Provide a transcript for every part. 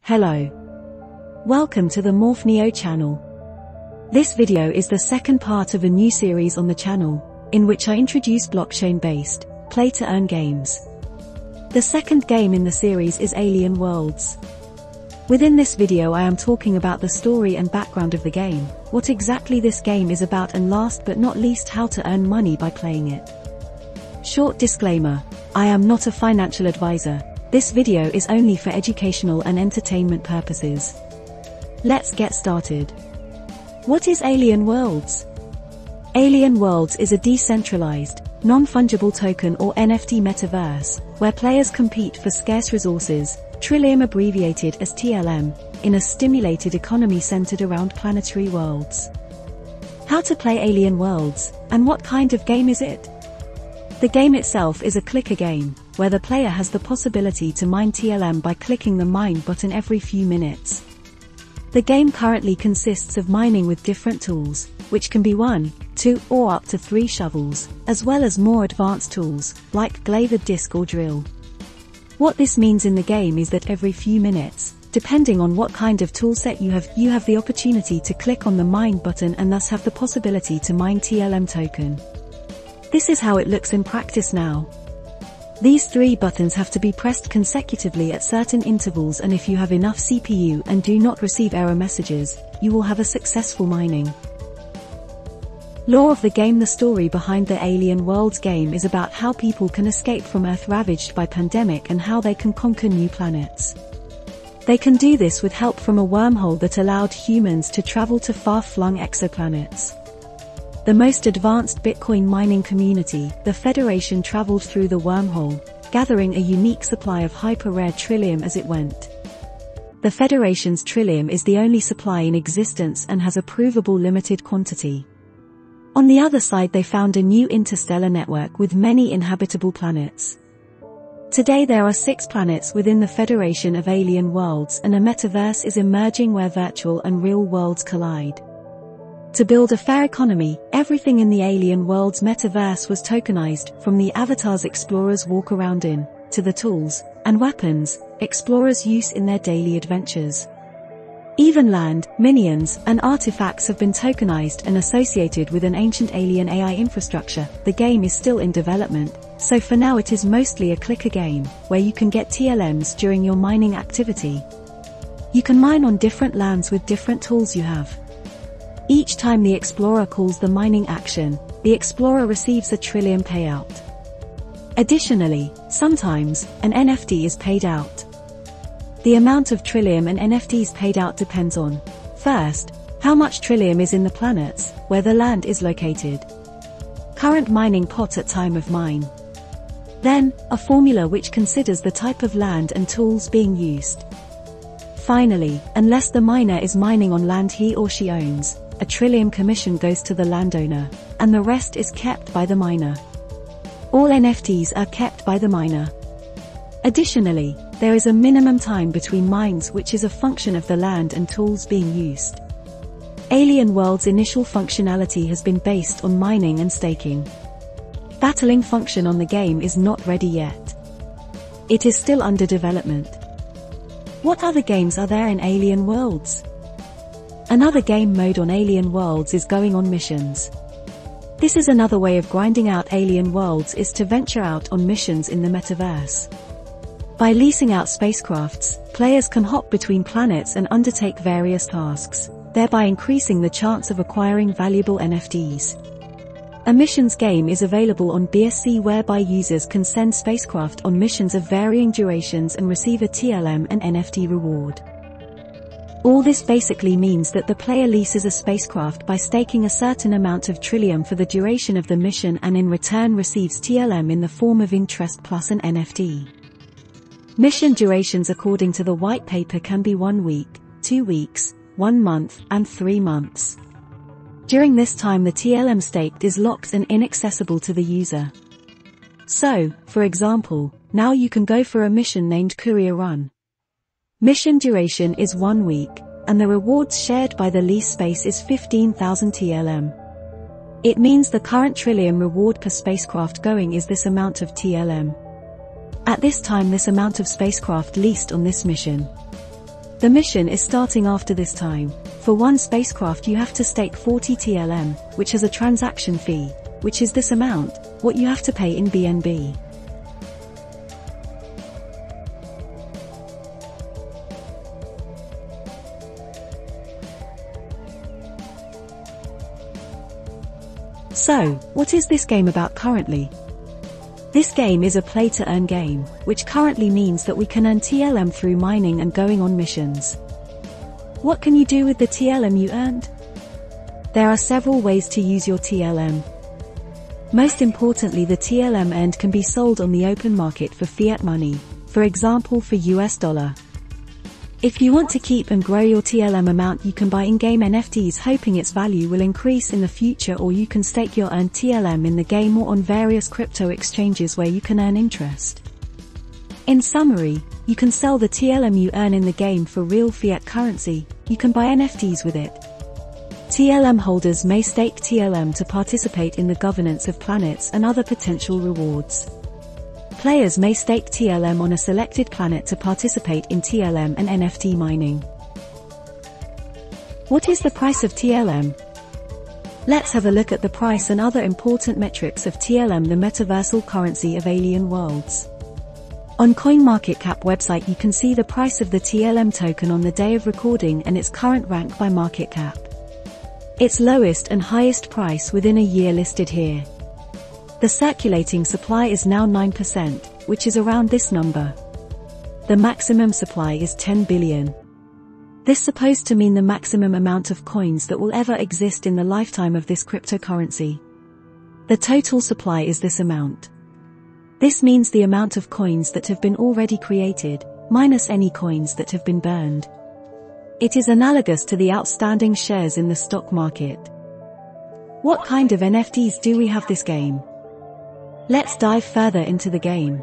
Hello. Welcome to the MorphNeo channel. This video is the second part of a new series on the channel, in which I introduce blockchain-based, play-to-earn games. The second game in the series is Alien Worlds. Within this video I am talking about the story and background of the game, what exactly this game is about, and last but not least how to earn money by playing it. Short disclaimer: I am not a financial advisor. This video is only for educational and entertainment purposes. Let's get started. What is Alien Worlds? Alien Worlds is a decentralized, non-fungible token or NFT metaverse, where players compete for scarce resources, Trilium abbreviated as TLM, in a stimulated economy centered around planetary worlds. How to play Alien Worlds, and what kind of game is it? The game itself is a clicker game, where the player has the possibility to mine TLM by clicking the mine button every few minutes. The game currently consists of mining with different tools, which can be 1, 2, or up to 3 shovels, as well as more advanced tools, like glaver disc or drill. What this means in the game is that every few minutes, depending on what kind of toolset you have the opportunity to click on the mine button and thus have the possibility to mine TLM token. This is how it looks in practice now. These 3 buttons have to be pressed consecutively at certain intervals, and if you have enough CPU and do not receive error messages, you will have a successful mining. Lore of the game: the story behind the Alien Worlds game is about how people can escape from Earth ravaged by pandemic and how they can conquer new planets. They can do this with help from a wormhole that allowed humans to travel to far-flung exoplanets. The most advanced Bitcoin mining community, the Federation, traveled through the wormhole, gathering a unique supply of hyper-rare Trilium as it went. The Federation's Trilium is the only supply in existence and has a provable limited quantity. On the other side they found a new interstellar network with many inhabitable planets. Today there are 6 planets within the Federation of Alien Worlds, and a metaverse is emerging where virtual and real worlds collide. To build a fair economy, everything in the Alien Worlds metaverse was tokenized, from the avatars explorers walk around in, to the tools and weapons explorers use in their daily adventures. Even land, minions, and artifacts have been tokenized and associated with an ancient alien AI infrastructure. The game is still in development, so for now it is mostly a clicker game, where you can get TLMs during your mining activity. You can mine on different lands with different tools you have. Each time the explorer calls the mining action, the explorer receives a Trilium payout. Additionally, sometimes, an NFT is paid out. The amount of Trilium and NFTs paid out depends on, first, how much Trilium is in the planets, where the land is located. Current mining pot at time of mine. Then, a formula which considers the type of land and tools being used. Finally, unless the miner is mining on land he or she owns, a Trilium commission goes to the landowner, and the rest is kept by the miner. All NFTs are kept by the miner. Additionally, there is a minimum time between mines which is a function of the land and tools being used. Alien Worlds' initial functionality has been based on mining and staking. Battling function on the game is not ready yet. It is still under development. What other games are there in Alien Worlds? Another game mode on Alien Worlds is going on missions. This is another way of grinding out Alien Worlds, is to venture out on missions in the metaverse. By leasing out spacecrafts, players can hop between planets and undertake various tasks, thereby increasing the chance of acquiring valuable NFTs. A missions game is available on BSC, whereby users can send spacecraft on missions of varying durations and receive a TLM and NFT reward. All this basically means that the player leases a spacecraft by staking a certain amount of Trilium for the duration of the mission, and in return receives TLM in the form of interest plus an NFT. Mission durations according to the Whitepaper can be 1 week, 2 weeks, 1 month, and 3 months. During this time the TLM staked is locked and inaccessible to the user. So, for example, now you can go for a mission named Courier Run. Mission duration is 1 week, and the rewards shared by the lease space is 15,000 TLM. It means the current Trilium reward per spacecraft going is this amount of TLM. At this time this amount of spacecraft leased on this mission. The mission is starting after this time. For one spacecraft you have to stake 40 TLM, which has a transaction fee, which is this amount, what you have to pay in BNB. So, what is this game about currently? This game is a play-to-earn game, which currently means that we can earn TLM through mining and going on missions. What can you do with the TLM you earned? There are several ways to use your TLM. Most importantly, the TLM earned can be sold on the open market for fiat money, for example for US dollar. If you want to keep and grow your TLM amount, you can buy in-game NFTs hoping its value will increase in the future, or you can stake your earned TLM in the game or on various crypto exchanges where you can earn interest. In summary, you can sell the TLM you earn in the game for real fiat currency, you can buy NFTs with it. TLM holders may stake TLM to participate in the governance of planets and other potential rewards. Players may stake TLM on a selected planet to participate in TLM and NFT mining. What is the price of TLM? Let's have a look at the price and other important metrics of TLM, the metaversal currency of alien worlds. On CoinMarketCap website you can see the price of the TLM token on the day of recording and its current rank by market cap. Its lowest and highest price within a year listed here. The circulating supply is now 9%, which is around this number. The maximum supply is 10 billion. This is supposed to mean the maximum amount of coins that will ever exist in the lifetime of this cryptocurrency. The total supply is this amount. This means the amount of coins that have been already created, minus any coins that have been burned. It is analogous to the outstanding shares in the stock market. What kind of NFTs do we have this game? Let's dive further into the game.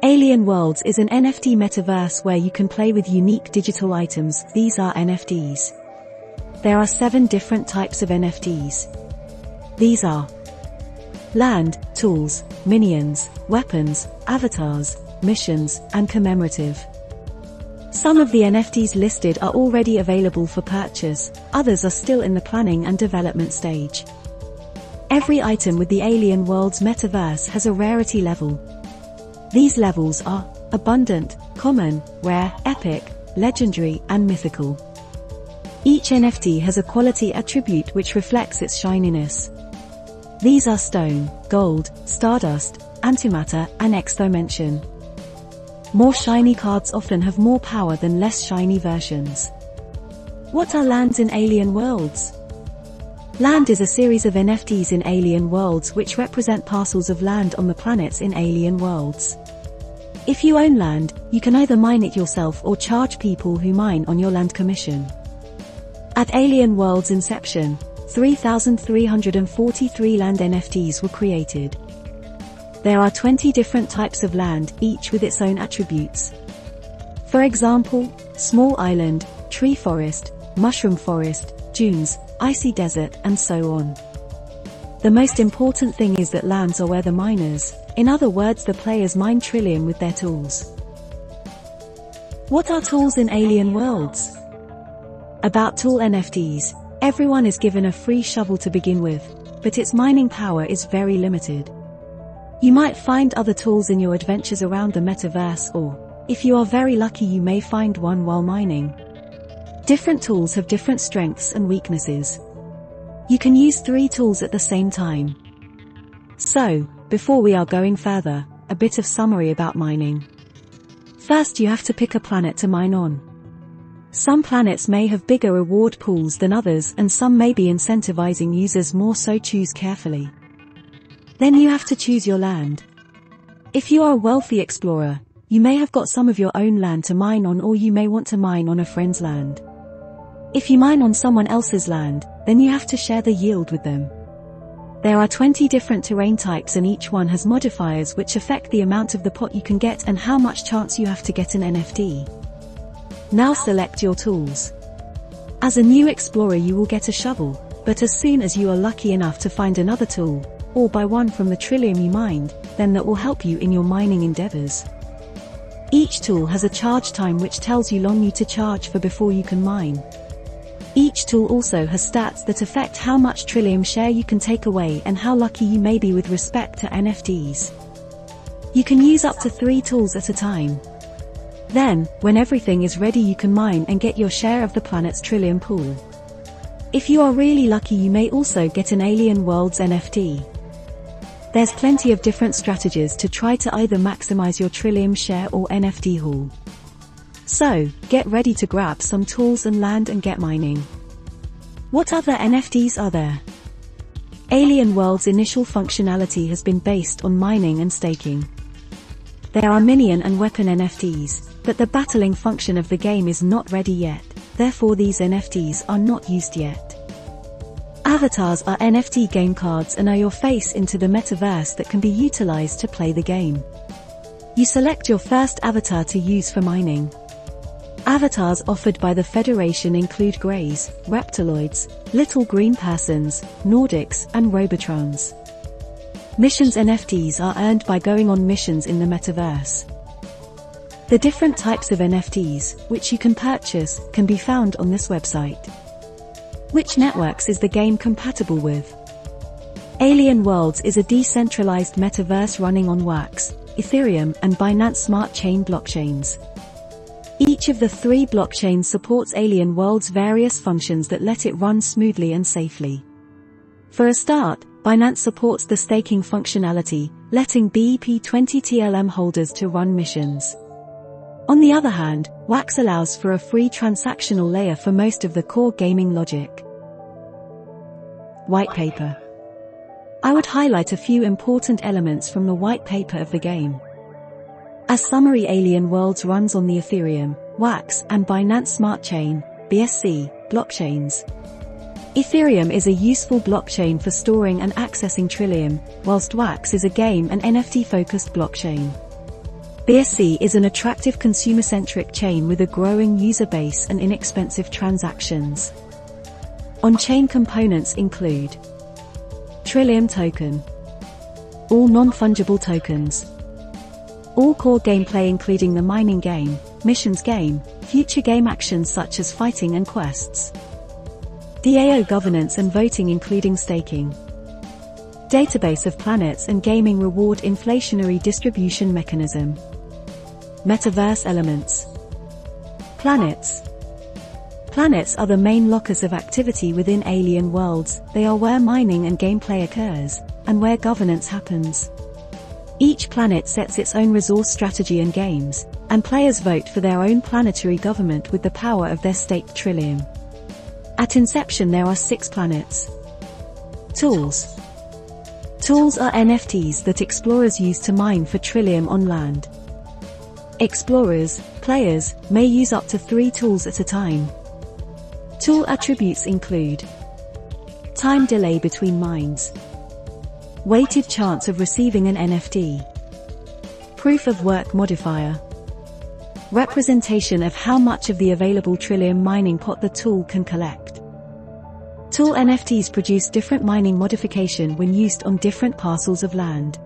Alien Worlds is an NFT metaverse where you can play with unique digital items. These are NFTs. There are 7 different types of NFTs. These are land, tools, minions, weapons, avatars, missions, and commemorative. Some of the NFTs listed are already available for purchase, others are still in the planning and development stage. Every item with the Alien Worlds metaverse has a rarity level. These levels are abundant, common, rare, epic, legendary, and mythical. Each NFT has a quality attribute which reflects its shininess. These are stone, gold, stardust, antimatter, and exomention. More shiny cards often have more power than less shiny versions. What are lands in Alien Worlds? Land is a series of NFTs in Alien Worlds which represent parcels of land on the planets in Alien Worlds. If you own land, you can either mine it yourself or charge people who mine on your land commission. At Alien Worlds inception, 3,343 land NFTs were created. There are 20 different types of land, each with its own attributes. For example, small island, tree forest, mushroom forest, dunes, icy desert, and so on. The most important thing is that lands are where the miners, in other words the players, mine Trilium with their tools. What are tools in Alien Worlds? About tool NFTs, everyone is given a free shovel to begin with, but its mining power is very limited. You might find other tools in your adventures around the metaverse, or, if you are very lucky, you may find one while mining. Different tools have different strengths and weaknesses. You can use 3 tools at the same time. So, before we are going further, a bit of summary about mining. First, you have to pick a planet to mine on. Some planets may have bigger reward pools than others, and some may be incentivizing users more, so choose carefully. Then you have to choose your land. If you are a wealthy explorer, you may have got some of your own land to mine on, or you may want to mine on a friend's land. If you mine on someone else's land, then you have to share the yield with them. There are 20 different terrain types and each one has modifiers which affect the amount of the pot you can get and how much chance you have to get an NFT. Now select your tools. As a new explorer you will get a shovel, but as soon as you are lucky enough to find another tool, or buy one from the Trilium you mined, then that will help you in your mining endeavors. Each tool has a charge time which tells you long you to charge for before you can mine. Each tool also has stats that affect how much Trilium share you can take away and how lucky you may be with respect to NFTs. You can use up to 3 tools at a time. Then, when everything is ready, you can mine and get your share of the planet's Trilium pool. If you are really lucky, you may also get an Alien Worlds NFT. There's plenty of different strategies to try to either maximize your Trilium share or NFT haul. So, get ready to grab some tools and land and get mining. What other NFTs are there? Alien Worlds' initial functionality has been based on mining and staking. There are minion and weapon NFTs, but the battling function of the game is not ready yet, therefore these NFTs are not used yet. Avatars are NFT game cards and are your face into the metaverse that can be utilized to play the game. You select your first avatar to use for mining. Avatars offered by the Federation include Greys, Reptiloids, Little Green Persons, Nordics, and Robotrons. Missions NFTs are earned by going on missions in the metaverse. The different types of NFTs, which you can purchase, can be found on this website. Which networks is the game compatible with? Alien Worlds is a decentralized metaverse running on Wax, Ethereum, and Binance Smart Chain blockchains. Each of the 3 blockchains supports Alien Worlds' various functions that let it run smoothly and safely. For a start, Binance supports the staking functionality, letting BEP20 TLM holders to run missions. On the other hand, Wax allows for a free transactional layer for most of the core gaming logic. Whitepaper. I would highlight a few important elements from the whitepaper of the game. As summary, Alien Worlds runs on the Ethereum, Wax, and Binance Smart Chain, BSC, blockchains. Ethereum is a useful blockchain for storing and accessing Trilium, whilst Wax is a game and NFT-focused blockchain. BSC is an attractive consumer-centric chain with a growing user base and inexpensive transactions. On-chain components include Trilium token, all non-fungible tokens, all core gameplay including the mining game, missions game, future game actions such as fighting and quests, DAO governance and voting including staking, database of planets and gaming reward inflationary distribution mechanism, metaverse elements. Planets. Planets are the main locus of activity within Alien Worlds. They are where mining and gameplay occurs, and where governance happens. Each planet sets its own resource strategy and games, and players vote for their own planetary government with the power of their staked Trilium. At inception there are 6 planets. Tools. Tools are NFTs that explorers use to mine for Trilium on land. Explorers, players, may use up to 3 tools at a time. Tool attributes include time delay between mines, weighted chance of receiving an NFT, proof of work modifier, representation of how much of the available Trilium mining pot the tool can collect. Tool NFTs produce different mining modification when used on different parcels of land.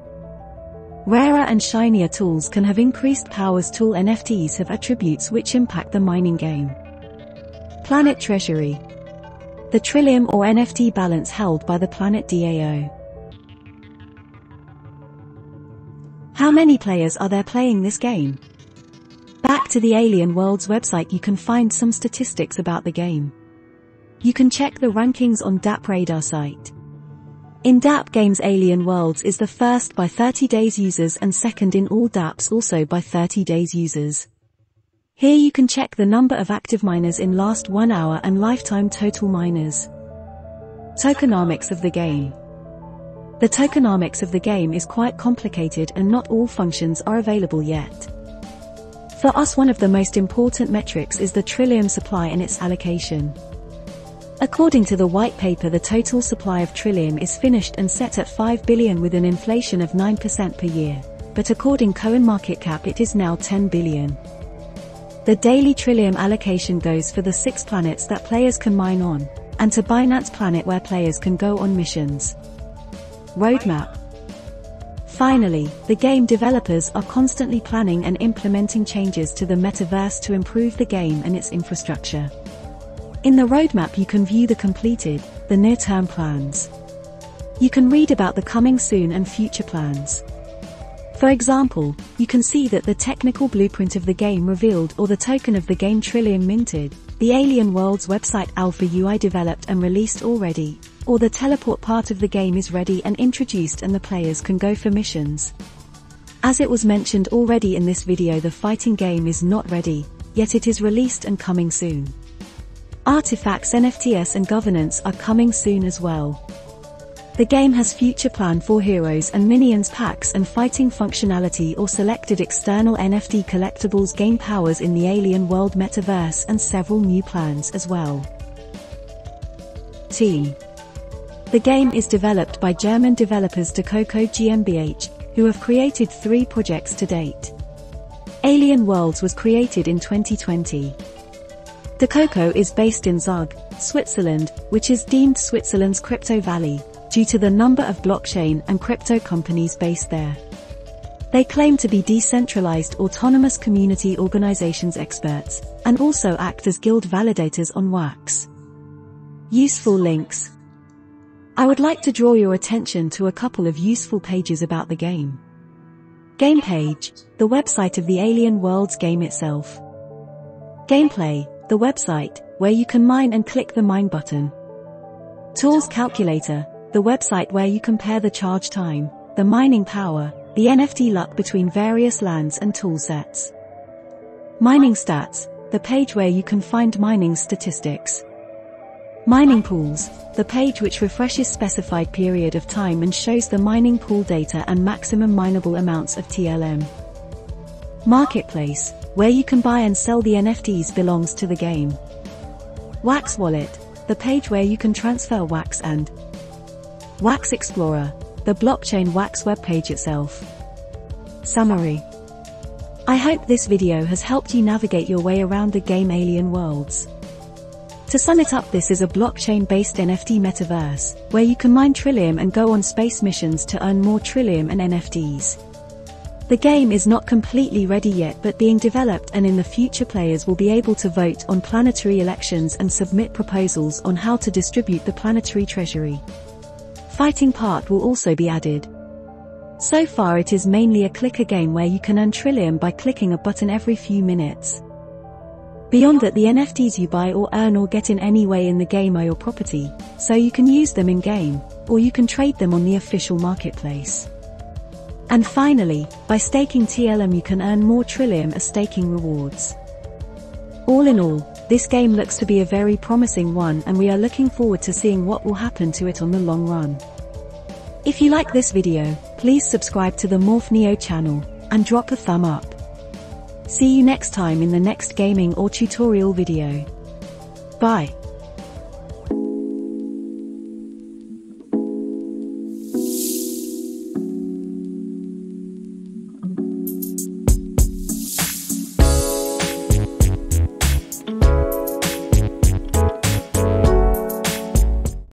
Rarer and shinier tools can have increased powers. Tool NFTs have attributes which impact the mining game. Planet Treasury. The Trilium or NFT balance held by the planet DAO. How many players are there playing this game? Back to the Alien Worlds website, you can find some statistics about the game. You can check the rankings on DApp Radar site. In DApp Games, Alien Worlds is the first by 30 days users and second in all DApps also by 30 days users. Here you can check the number of active miners in last 1 hour and lifetime total miners. Tokenomics of the game. The tokenomics of the game is quite complicated and not all functions are available yet. For us, one of the most important metrics is the Trilium supply and its allocation. According to the white paper, the total supply of Trilium is finished and set at 5 billion with an inflation of 9% per year, but according CoinMarketCap it is now 10 billion. The daily Trilium allocation goes for the 6 planets that players can mine on, and to Binance Planet where players can go on missions. Roadmap. Finally, the game developers are constantly planning and implementing changes to the metaverse to improve the game and its infrastructure. In the roadmap you can view the completed, the near-term plans. You can read about the coming soon and future plans. For example, you can see that the technical blueprint of the game revealed or the token of the game Trilium minted, the Alien Worlds website alpha UI developed and released already, or the teleport part of the game is ready and introduced and the players can go for missions. As it was mentioned already in this video, the fighting game is not ready, yet it is released and coming soon. Artifacts, NFTs and governance are coming soon as well. The game has future plan for heroes and minions packs and fighting functionality or selected external NFT collectibles, game powers in the Alien World metaverse and several new plans as well. Team. The game is developed by German developers Tokenomics GmbH, who have created 3 projects to date. Alien Worlds was created in 2020. Tokenomics is based in Zug, Switzerland, which is deemed Switzerland's crypto valley, due to the number of blockchain and crypto companies based there. They claim to be decentralized autonomous community organizations experts, and also act as guild validators on Wax. Useful links. I would like to draw your attention to a couple of useful pages about the game. Game page, the website of the Alien Worlds game itself. Gameplay, the website, where you can mine and click the mine button. Tools calculator, the website where you compare the charge time, the mining power, the NFT luck between various lands and toolsets. Mining stats, the page where you can find mining statistics. Mining pools, the page which refreshes specified period of time and shows the mining pool data and maximum mineable amounts of TLM. Marketplace, where you can buy and sell the NFTs belongs to the game. Wax wallet, the page where you can transfer Wax and Wax Explorer, the blockchain Wax webpage itself. Summary. I hope this video has helped you navigate your way around the game Alien Worlds. To sum it up, this is a blockchain-based NFT metaverse, where you can mine Trilium and go on space missions to earn more Trilium and NFTs. The game is not completely ready yet but being developed, and in the future players will be able to vote on planetary elections and submit proposals on how to distribute the planetary treasury. Fighting part will also be added. So far it is mainly a clicker game where you can earn Trilium by clicking a button every few minutes. Beyond that, the NFTs you buy or earn or get in any way in the game are your property, so you can use them in game, or you can trade them on the official marketplace. And finally, by staking TLM you can earn more Trilium as staking rewards. All in all, this game looks to be a very promising one, and we are looking forward to seeing what will happen to it on the long run. If you like this video, please subscribe to the MorphNeo channel, and drop a thumb up. See you next time in the next gaming or tutorial video. Bye.